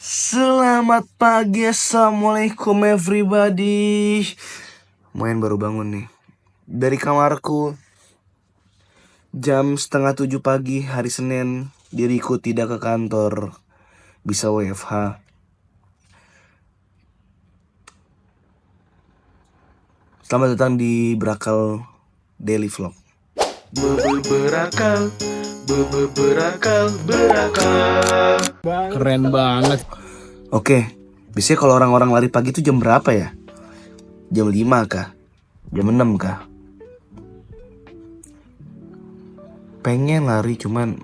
Selamat pagi, assalamualaikum everybody. Main baru bangun nih dari kamarku. Jam setengah 7 pagi hari Senin. Diriku tidak ke kantor, bisa WFH. Selamat datang di Berakal Daily Vlog. Berakal, berakal. Keren banget. Oke, biasanya kalau orang-orang lari pagi itu jam berapa ya? Jam 5 kah? Jam 6 kah? Pengen lari cuman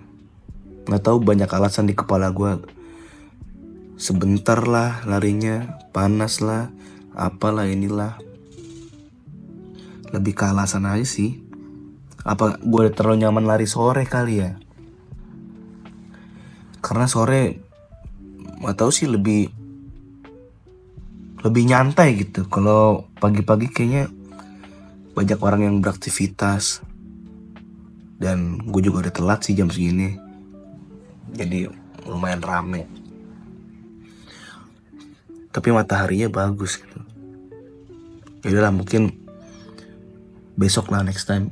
nggak tahu, banyak alasan di kepala gue. Sebentar lah larinya, panas lah, apalah inilah. Lebih ke alasan aja sih. Apa gue terlalu nyaman lari sore kali ya? Karena sore nggak tahu sih, lebih nyantai gitu. Kalau pagi-pagi kayaknya banyak orang yang beraktivitas. Dan gue juga udah telat sih jam segini. Jadi lumayan rame. Tapi mataharinya bagus gitu. Ya udahlah, mungkin besok lah, next time.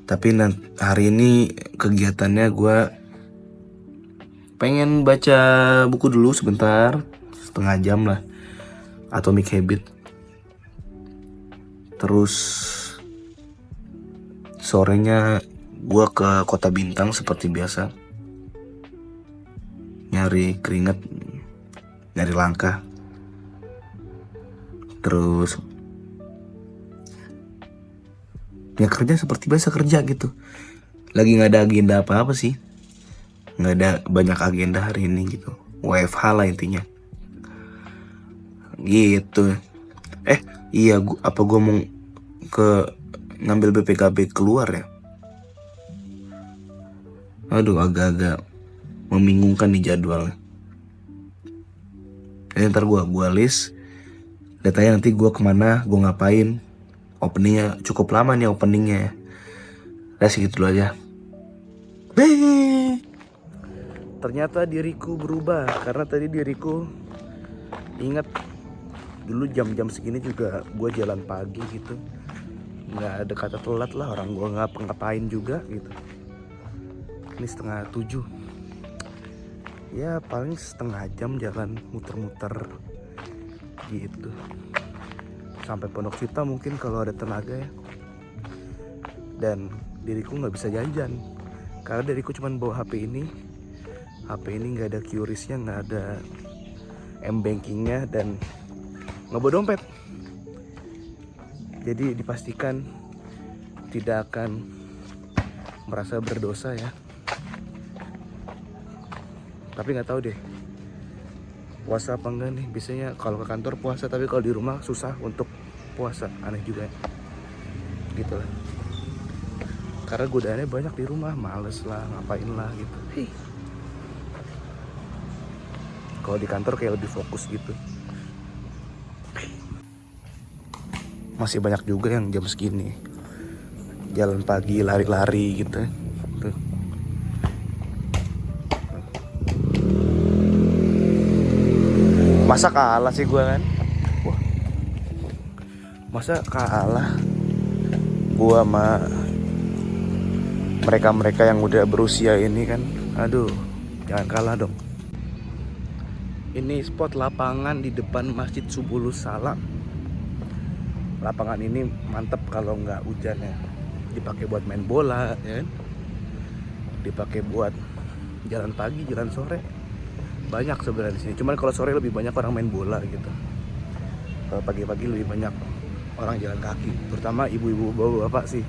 Tapi hari ini kegiatannya gue pengen baca buku dulu sebentar, setengah jam lah, Atomic Habit. Terus sorenya gue ke Kota Bintang seperti biasa, nyari keringat, nyari langkah. Terus ya kerja seperti biasa kerja gitu. Lagi nggak ada agenda apa-apa sih, nggak ada banyak agenda hari ini gitu. WFH lah intinya gitu. Iya, apa gue mau ke ngambil BPKB keluar ya? Aduh, agak-agak membingungkan nih jadwalnya. Jadi ntar gue list datanya, nanti gue kemana, gue ngapain. Openingnya cukup lama nih openingnya ya. Udah segitu dulu aja. Ternyata diriku berubah, karena tadi diriku ingat dulu jam-jam segini juga gue jalan pagi gitu. Nggak ada kata telat lah, orang gue ngapain juga gitu. Ini setengah 7. Ya paling setengah jam jalan muter-muter gitu. Sampai Pondok Cita mungkin kalau ada tenaga ya. Dan diriku nggak bisa jajan karena diriku cuma bawa HP ini. HP ini nggak ada QRIS-nya, nggak ada M-bankingnya, dan nggak bawa dompet. Jadi dipastikan tidak akan merasa berdosa ya. Tapi nggak tahu deh puasa apa enggak nih. Biasanya kalau ke kantor puasa, tapi kalau di rumah susah untuk puasa. Aneh juga ya. Gitu lah. Karena godaannya banyak di rumah, males lah, ngapain lah gitu. Kalau di kantor kayak lebih fokus gitu. Masih banyak juga yang jam segini jalan pagi, lari-lari gitu. Tuh. Masa kalah sih gue kan? Wah. Masa kalah gue sama mereka-mereka yang udah berusia ini kan? Aduh, jangan kalah dong. Ini spot lapangan di depan Masjid Subulus Salam. Lapangan ini mantep kalau nggak hujan ya. Dipakai buat main bola ya kan? Dipakai buat jalan pagi, jalan sore. Banyak sebenarnya di sini. Cuman kalau sore lebih banyak orang main bola gitu. Kalau pagi-pagi lebih banyak orang jalan kaki. Terutama ibu-ibu, bapak-bapak sih.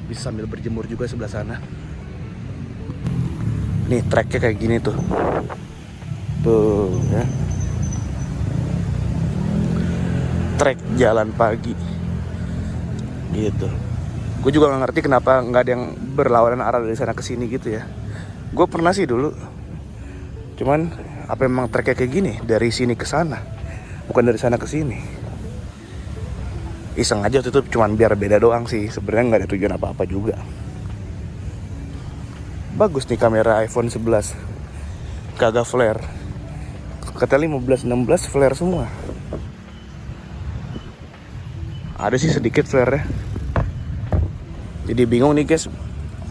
Bisa sambil berjemur juga sebelah sana. Nih treknya kayak gini tuh. Tuh ya. Trek jalan pagi gitu. Gue juga gak ngerti kenapa gak ada yang berlawanan arah dari sana ke sini gitu ya. Gue pernah sih dulu, cuman apa emang treknya kayak gini dari sini ke sana, bukan dari sana ke sini. Iseng aja waktu itu, cuman biar beda doang sih. Sebenarnya gak ada tujuan apa-apa juga. Bagus nih kamera iPhone 11, kagak flare. kata 15-16 flare semua. Ada sih sedikit flare-nya. Jadi bingung nih guys,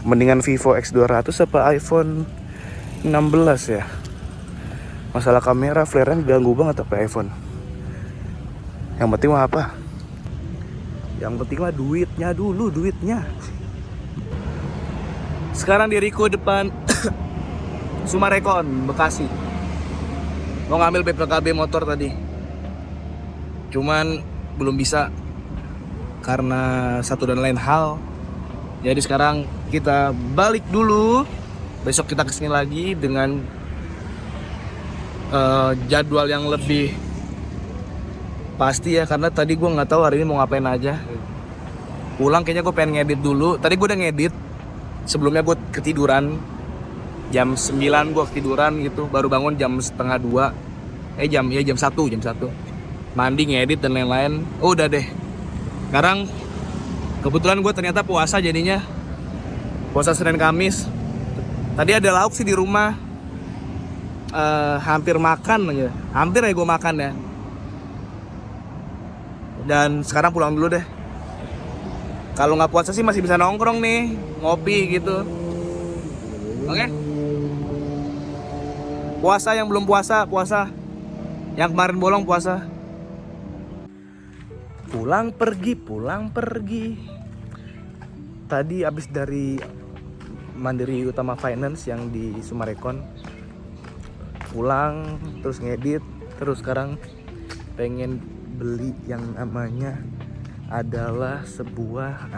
mendingan Vivo X200 apa iPhone 16 ya. Masalah kamera flare-nya ganggu banget apa iPhone. Yang penting mah apa? Yang penting mah duitnya dulu, duitnya. Sekarang di Riko depan Sumarekon, Bekasi. Mau ngambil BPKB motor tadi. Cuman belum bisa karena satu dan lain hal. Jadi sekarang kita balik dulu. Besok kita kesini lagi dengan jadwal yang lebih pasti ya. Karena tadi gue nggak tahu hari ini mau ngapain aja. Pulang kayaknya gue pengen ngedit dulu. Tadi gue udah ngedit. Sebelumnya gue ketiduran. Jam 9 gue ketiduran gitu. Baru bangun jam setengah 2. Jam 1. Mandi, ngedit dan lain-lain. Oh udah deh. Sekarang kebetulan gue ternyata puasa jadinya. Puasa Senin Kamis. Tadi ada lauk sih di rumah. Hampir makan aja. Hampir ya gue makan ya. Dan sekarang pulang dulu deh. Kalau nggak puasa sih masih bisa nongkrong nih. Ngopi gitu. Oke? Puasa yang belum puasa, puasa. Yang kemarin bolong puasa. Pulang pergi. Tadi abis dari Mandiri Utama Finance yang di Sumarekon. Pulang, terus ngedit. Terus sekarang pengen beli yang namanya adalah sebuah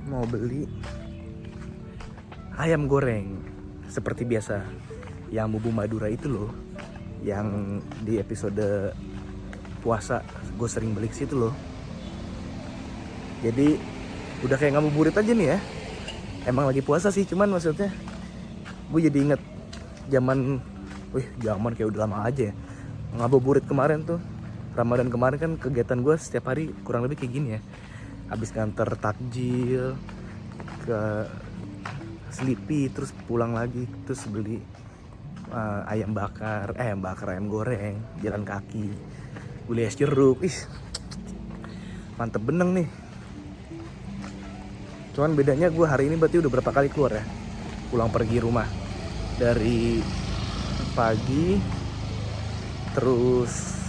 mau beli ayam goreng. Seperti biasa. Yang bumbu Madura itu loh, yang di episode puasa gue sering beli ke situ loh. Jadi udah kayak ngabuburit aja nih ya. Emang lagi puasa sih, cuman maksudnya gue jadi inget zaman kayak udah lama aja ya. Ngabuburit kemarin tuh, Ramadan kemarin kan kegiatan gue setiap hari kurang lebih kayak gini ya. Habis nganter takjil ke Sleepy, terus pulang lagi, terus beli ayam goreng, jalan kaki, beli es jeruk, mantep beneng nih. Cuman bedanya gue hari ini berarti udah berapa kali keluar ya, pulang pergi rumah dari pagi, terus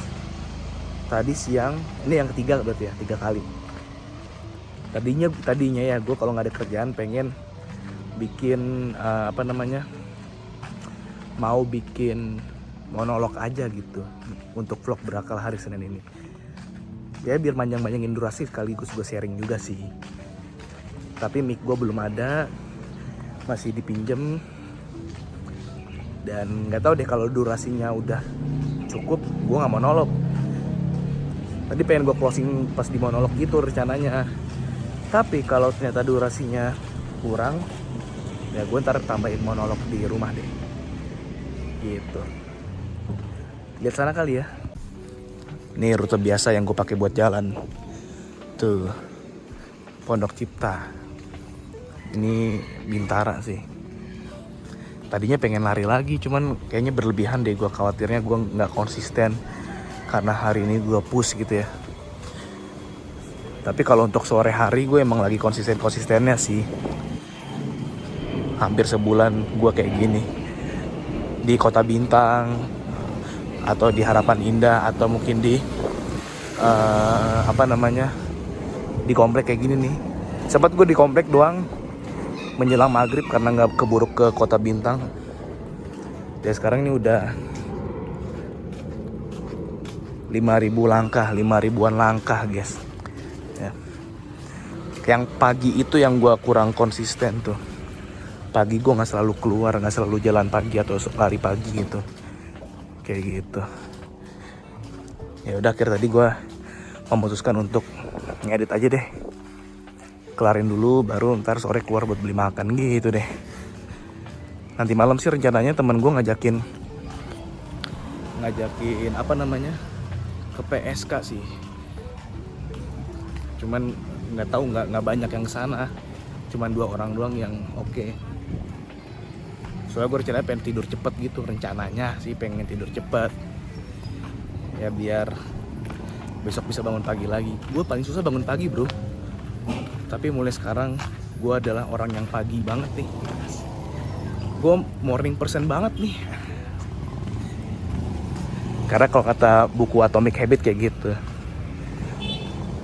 tadi siang, ini yang ketiga berarti ya, 3 kali. Tadinya ya gue kalau nggak ada kerjaan pengen bikin mau bikin monolog aja gitu untuk vlog berakal hari Senin ini. Ya biar panjang-panjangin durasi, sekaligus gue sharing juga sih. Tapi mic gue belum ada, masih dipinjem. Dan nggak tahu deh kalau durasinya udah cukup, gue nggak monolog. Tadi pengen gue closing pas di monolog gitu rencananya. Tapi kalau ternyata durasinya kurang, ya gue ntar tambahin monolog di rumah deh. Gitu. Lihat sana kali ya. Ini rute biasa yang gue pakai buat jalan. Tuh, Pondok Cipta. Ini Bintara sih. Tadinya pengen lari lagi, cuman kayaknya berlebihan deh. Gue khawatirnya gue nggak konsisten karena hari ini gue push gitu ya. Tapi kalau untuk sore hari gue emang lagi konsistennya sih. Hampir sebulan gue kayak gini. Di Kota Bintang atau di Harapan Indah atau mungkin di di komplek kayak gini nih. Sempat gue di komplek doang menjelang maghrib karena nggak keburu ke Kota Bintang. Dan sekarang ini udah 5.000-an langkah guys ya. Yang pagi itu yang gue kurang konsisten tuh. Pagi gue nggak selalu keluar, nggak selalu jalan pagi atau lari pagi gitu, kayak gitu. Ya udah, akhir tadi gue memutuskan untuk ngedit aja deh, kelarin dulu, baru ntar sore keluar buat beli makan gitu deh. Nanti malam sih rencananya temen gue ngajakin ke PSK sih. Cuman nggak tahu, nggak banyak yang kesana, cuman 2 orang doang yang oke. Soalnya gue rencananya pengen tidur cepet gitu, rencananya sih pengen tidur cepet ya biar besok bisa bangun pagi lagi. Gue paling susah bangun pagi bro, tapi mulai sekarang gue adalah orang yang pagi banget nih. Gue morning person banget nih. Karena kalau kata buku Atomic Habit kayak gitu,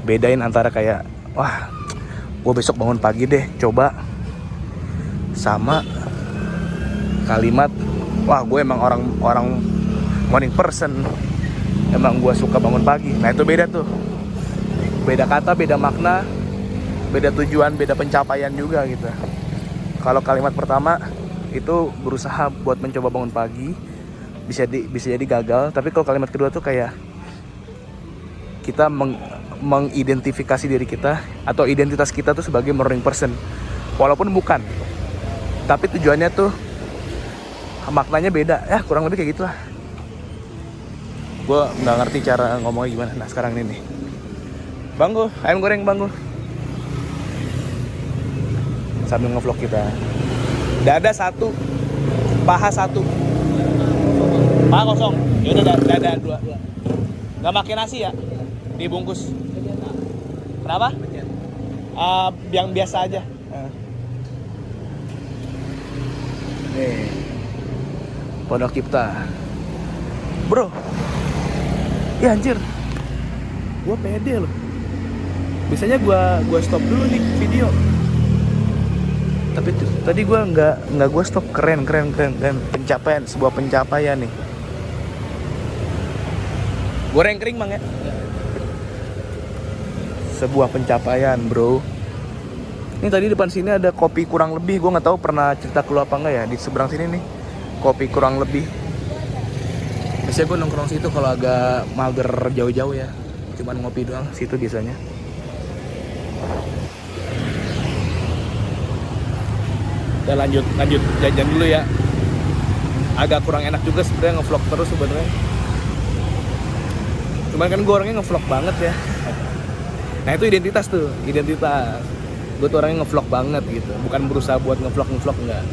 bedain antara kayak wah gue besok bangun pagi deh coba, sama kalimat wah gue emang orang morning person, emang gue suka bangun pagi. Nah itu beda tuh, beda kata, beda makna, beda tujuan, beda pencapaian juga gitu. Kalau kalimat pertama itu berusaha buat mencoba bangun pagi, bisa jadi gagal. Tapi kalau kalimat kedua tuh kayak kita mengidentifikasi diri kita atau identitas kita tuh sebagai morning person, walaupun bukan, tapi tujuannya tuh maknanya beda ya, kurang lebih kayak gitulah. Gue nggak ngerti cara ngomongnya gimana. Nah sekarang ini nih, Banggo, ayam goreng Banggo, sambil ngevlog kita. Dada 1, paha 1, paha kosong. Yaudah dada 2. Nggak pakai nasi ya, dibungkus. Kenapa? Yang biasa aja. Nih, Pondok Cipta, bro. Ya anjir, gue pede loh. Biasanya gue stop dulu nih video, tapi tadi gue nggak gue stop. Keren. Pencapaian, sebuah pencapaian nih. Goreng kering bang ya. Sebuah pencapaian bro. Ini tadi depan sini ada kopi kurang lebih, gue nggak tahu pernah cerita ke lu apa enggak ya. Di seberang sini nih kopi kurang lebih. Biasanya gue nongkrong situ kalau agak mager jauh-jauh ya, cuman ngopi doang situ biasanya. Udah lanjut jajan dulu ya. Agak kurang enak juga sebenarnya ngevlog terus sebenarnya. Cuman kan gue orangnya ngevlog banget ya. Nah itu identitas. Gue tuh orangnya ngevlog banget gitu, bukan berusaha buat ngevlog enggak.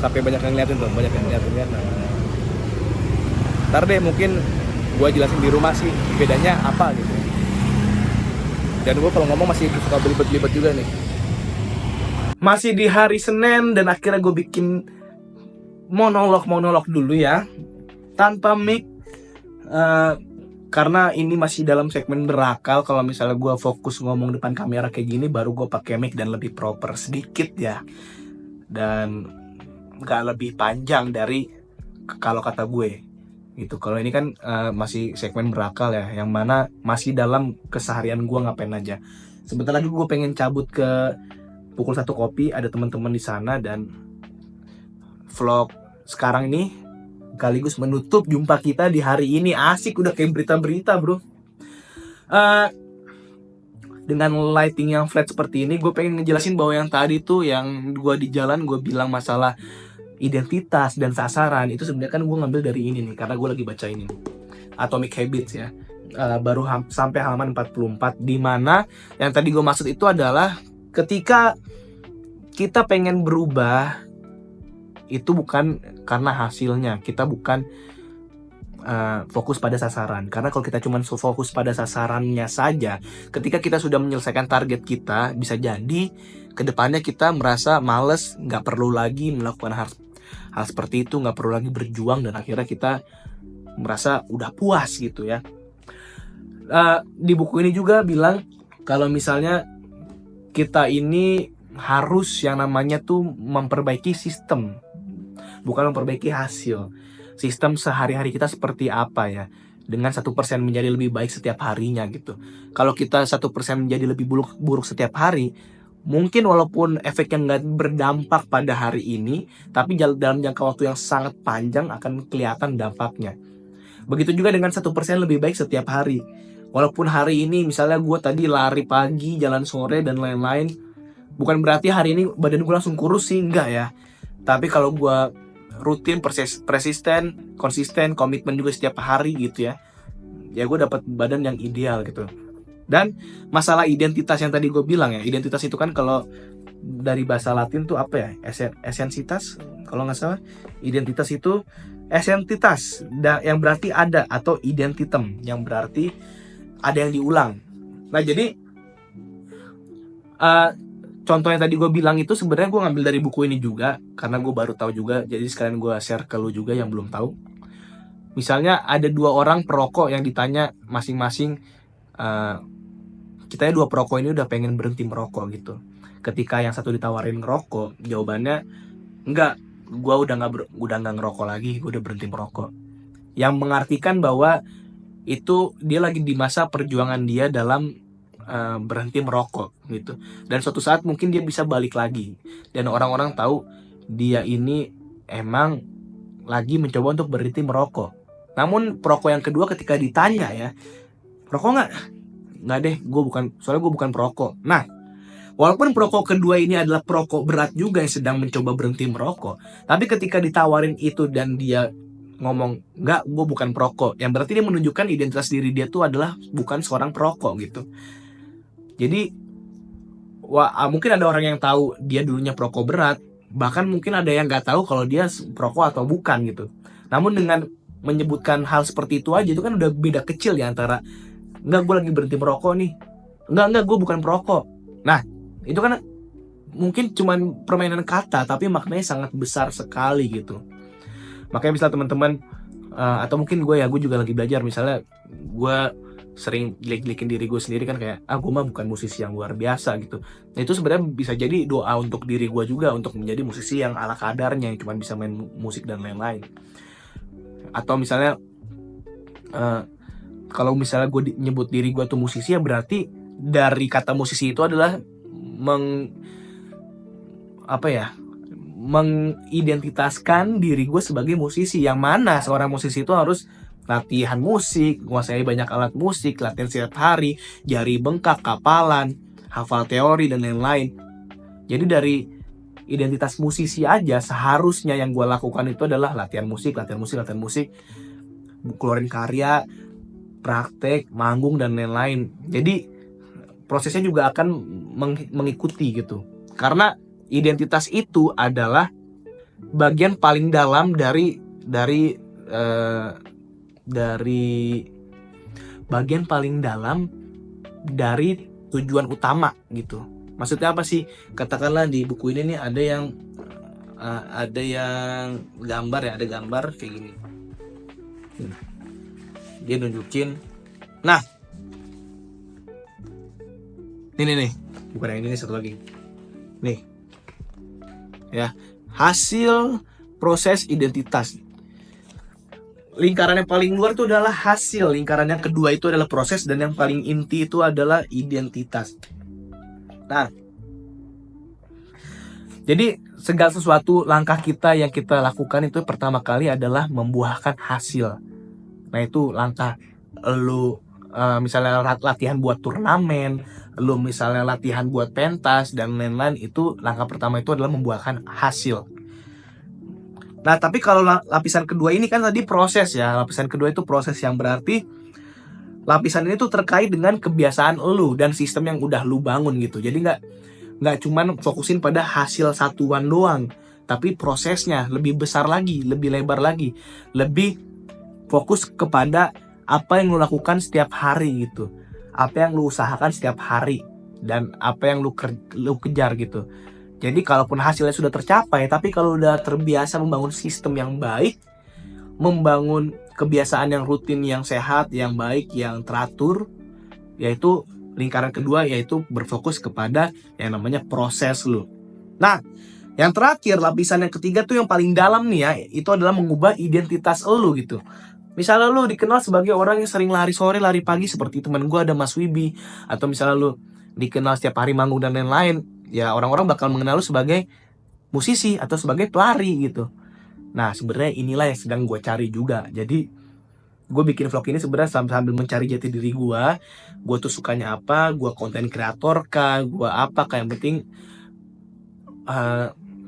Sampai banyak yang ngeliatin kan. Ntar deh mungkin gue jelasin di rumah sih bedanya apa gitu. Dan gue kalau ngomong masih suka belibet juga nih. Masih di hari Senin dan akhirnya gue bikin monolog dulu ya, tanpa mic. Karena ini masih dalam segmen berakal. Kalau misalnya gue fokus ngomong depan kamera kayak gini, baru gue pakai mic dan lebih proper sedikit ya, dan gak lebih panjang dari kalau kata gue gitu. Kalau ini kan masih segmen berakal ya, yang mana masih dalam keseharian gue ngapain aja. Sebentar lagi gue pengen cabut ke Pukul 1 Kopi, ada teman-teman di sana, dan vlog sekarang ini sekaligus menutup jumpa kita di hari ini. Asik, udah kayak berita-berita bro. Dengan lighting yang flat seperti ini, gue pengen ngejelasin bahwa yang tadi tuh, yang gue di jalan gue bilang masalah identitas dan sasaran, itu sebenarnya kan gue ngambil dari ini nih, karena gue lagi baca ini Atomic Habits ya. Baru sampai halaman 44, dimana yang tadi gue maksud itu adalah ketika kita pengen berubah, itu bukan karena hasilnya, kita bukan fokus pada sasaran. Karena kalau kita cuma fokus pada sasarannya saja, ketika kita sudah menyelesaikan target kita, bisa jadi kedepannya kita merasa males, nggak perlu lagi melakukan hal seperti itu, nggak perlu lagi berjuang, dan akhirnya kita merasa udah puas gitu ya. Di buku ini juga bilang kalau misalnya kita ini harus yang namanya tuh memperbaiki sistem, bukan memperbaiki hasil. Sistem sehari-hari kita seperti apa ya, dengan 1% menjadi lebih baik setiap harinya gitu. Kalau kita 1% menjadi lebih buruk setiap hari, mungkin walaupun efeknya nggak berdampak pada hari ini, tapi dalam jangka waktu yang sangat panjang akan kelihatan dampaknya. Begitu juga dengan 1% lebih baik setiap hari. Walaupun hari ini misalnya gue tadi lari pagi, jalan sore, dan lain-lain, bukan berarti hari ini badan gue langsung kurus sih, enggak ya. Tapi kalau gue rutin, persisten, konsisten, komitmen juga setiap hari gitu ya, ya gue dapat badan yang ideal gitu. Dan masalah identitas yang tadi gue bilang ya, identitas itu kan kalau dari bahasa Latin tuh apa ya, esensitas kalau nggak salah. Identitas itu esentitas yang berarti ada, atau identitem yang berarti ada yang diulang. Nah jadi contoh yang tadi gue bilang itu sebenarnya gue ngambil dari buku ini juga, karena gue baru tahu juga, jadi sekalian gue share ke lu juga yang belum tahu. Misalnya ada 2 orang perokok yang ditanya masing-masing, kita 2 perokok ini udah pengen berhenti merokok gitu. Ketika yang satu ditawarin ngerokok, jawabannya enggak, gue udah nggak ngerokok lagi, gue udah berhenti merokok. Yang mengartikan bahwa itu dia lagi di masa perjuangan dia dalam berhenti merokok gitu. Dan suatu saat mungkin dia bisa balik lagi, dan orang-orang tahu dia ini emang lagi mencoba untuk berhenti merokok. Namun perokok yang kedua ketika ditanya ya, perokok nggak deh, soalnya gue bukan perokok. Nah, walaupun perokok kedua ini adalah perokok berat juga yang sedang mencoba berhenti merokok, tapi ketika ditawarin itu dan dia ngomong nggak, gue bukan perokok, yang berarti dia menunjukkan identitas diri dia tuh adalah bukan seorang perokok gitu. Jadi mungkin ada orang yang tahu dia dulunya perokok berat, bahkan mungkin ada yang nggak tahu kalau dia perokok atau bukan gitu. Namun dengan menyebutkan hal seperti itu aja, itu kan udah beda kecil ya antara nggak, gue lagi berhenti merokok nih, nggak gue bukan perokok. Nah itu kan mungkin cuman permainan kata, tapi maknanya sangat besar sekali gitu. Makanya misalnya teman-teman atau mungkin gue juga lagi belajar, misalnya gue sering jelek-jelekin diri gue sendiri kan, kayak gue mah bukan musisi yang luar biasa gitu. Nah itu sebenarnya bisa jadi doa untuk diri gue juga, untuk menjadi musisi yang ala kadarnya, yang cuma bisa main musik dan lain-lain. Atau misalnya kalau misalnya gue nyebut diri gue tuh musisi, ya berarti dari kata musisi itu adalah mengidentitaskan diri gue sebagai musisi, yang mana seorang musisi itu harus latihan musik, menguasai banyak alat musik, latihan setiap hari, jari bengkak, kapalan, hafal teori dan lain-lain. Jadi dari identitas musisi aja seharusnya yang gue lakukan itu adalah latihan musik, keluarin karya, praktek, manggung dan lain-lain. Jadi prosesnya juga akan mengikuti gitu. Karena identitas itu adalah bagian paling dalam dari bagian paling dalam dari tujuan utama gitu. Maksudnya apa sih? Katakanlah di buku ini nih ada yang gambar ya, ada gambar kayak gini. Dia nunjukin. Nah, ini nih, bukan yang ini, satu lagi. Nih. Ya, hasil proses identitas. Lingkaran yang paling luar itu adalah hasil, lingkaran yang kedua itu adalah proses, dan yang paling inti itu adalah identitas. Nah, jadi segala sesuatu langkah kita yang kita lakukan itu pertama kali adalah membuahkan hasil. Nah itu langkah lu misalnya latihan buat turnamen, lu misalnya latihan buat pentas dan lain-lain, itu langkah pertama itu adalah membuahkan hasil. Nah tapi kalau lapisan kedua ini kan tadi proses ya, lapisan kedua itu proses, yang berarti lapisan ini tuh terkait dengan kebiasaan lu dan sistem yang udah lu bangun gitu. Jadi nggak cuman fokusin pada hasil satuan doang, tapi prosesnya lebih besar lagi, lebih lebar lagi, lebih fokus kepada apa yang lu lakukan setiap hari gitu, apa yang lu usahakan setiap hari, dan apa yang lu kejar gitu. Jadi kalaupun hasilnya sudah tercapai, tapi kalau udah terbiasa membangun sistem yang baik, membangun kebiasaan yang rutin, yang sehat, yang baik, yang teratur, yaitu lingkaran kedua, yaitu berfokus kepada yang namanya proses lu. Nah, yang terakhir, lapisan yang ketiga tuh yang paling dalam nih ya, itu adalah mengubah identitas lu gitu. Misalnya lu dikenal sebagai orang yang sering lari sore, lari pagi, seperti teman gue ada Mas Wibi. Atau misalnya lu dikenal setiap hari manggung dan lain-lain, ya orang-orang bakal mengenal lu sebagai musisi atau sebagai pelari gitu. Nah sebenarnya inilah yang sedang gue cari juga. Jadi gue bikin vlog ini sebenarnya sambil mencari jati diri gue. Gue tuh sukanya apa, gue konten kreator kah, gue apa kah, yang penting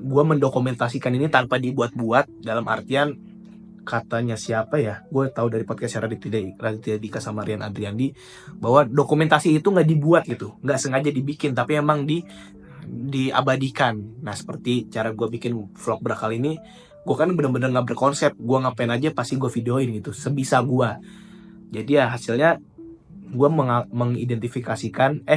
gue mendokumentasikan ini tanpa dibuat-buat. Dalam artian, katanya siapa ya, gue tahu dari podcast Raditya Dika sama Rian Adriandi, bahwa dokumentasi itu nggak dibuat gitu, nggak sengaja dibikin, tapi emang diabadikan. Nah seperti cara gue bikin vlog berakal ini, gue kan bener-bener gak berkonsep, gue ngapain aja pasti gue videoin gitu sebisa gue. Jadi ya hasilnya gue mengidentifikasikan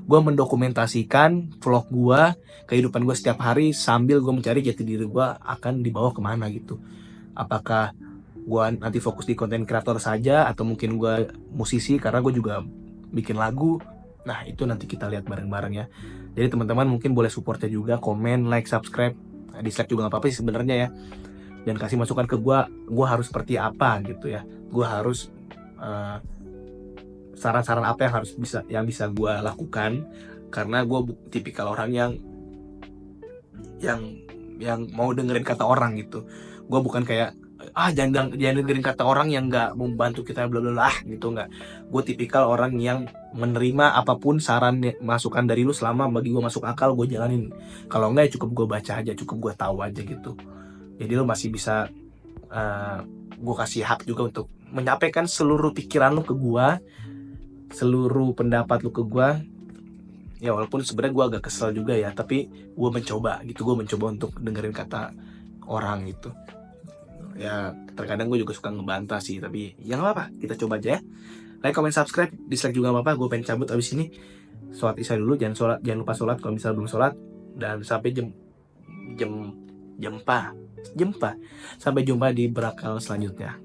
gue mendokumentasikan vlog gue, kehidupan gue setiap hari, sambil gue mencari jati diri gue akan dibawa kemana gitu. Apakah gue nanti fokus di konten kreator saja, atau mungkin gue musisi karena gue juga bikin lagu. Nah itu nanti kita lihat bareng-bareng ya. Jadi teman-teman mungkin boleh supportnya juga, komen, like, subscribe, dislike juga gak apa-apa sih sebenarnya ya. Dan kasih masukan ke gue harus seperti apa gitu ya. Gue harus saran-saran apa yang bisa gue lakukan, karena gue tipikal orang yang mau dengerin kata orang gitu. Gue bukan kayak jangan dengerin kata orang yang nggak membantu kita bla bla bla gitu, nggak. Gue tipikal orang yang menerima apapun saran masukan dari lu, selama bagi gue masuk akal gue jalanin. Kalau enggak ya cukup gue baca aja, cukup gue tahu aja gitu. Jadi lu masih bisa gue kasih hak juga untuk menyampaikan seluruh pikiran lu ke gue, seluruh pendapat lu ke gue. Ya walaupun sebenarnya gue agak kesel juga ya, tapi gue mencoba untuk dengerin kata orang gitu. Ya terkadang gue juga suka ngebantah sih, tapi ya nggak apa-apa, kita coba aja ya. Like, comment, subscribe, dislike juga nggak apa-apa. Gue pengen cabut abis ini, sholat isya dulu. Jangan lupa sholat kalau misalnya belum sholat. Dan sampai jumpa sampai jumpa di berakal selanjutnya.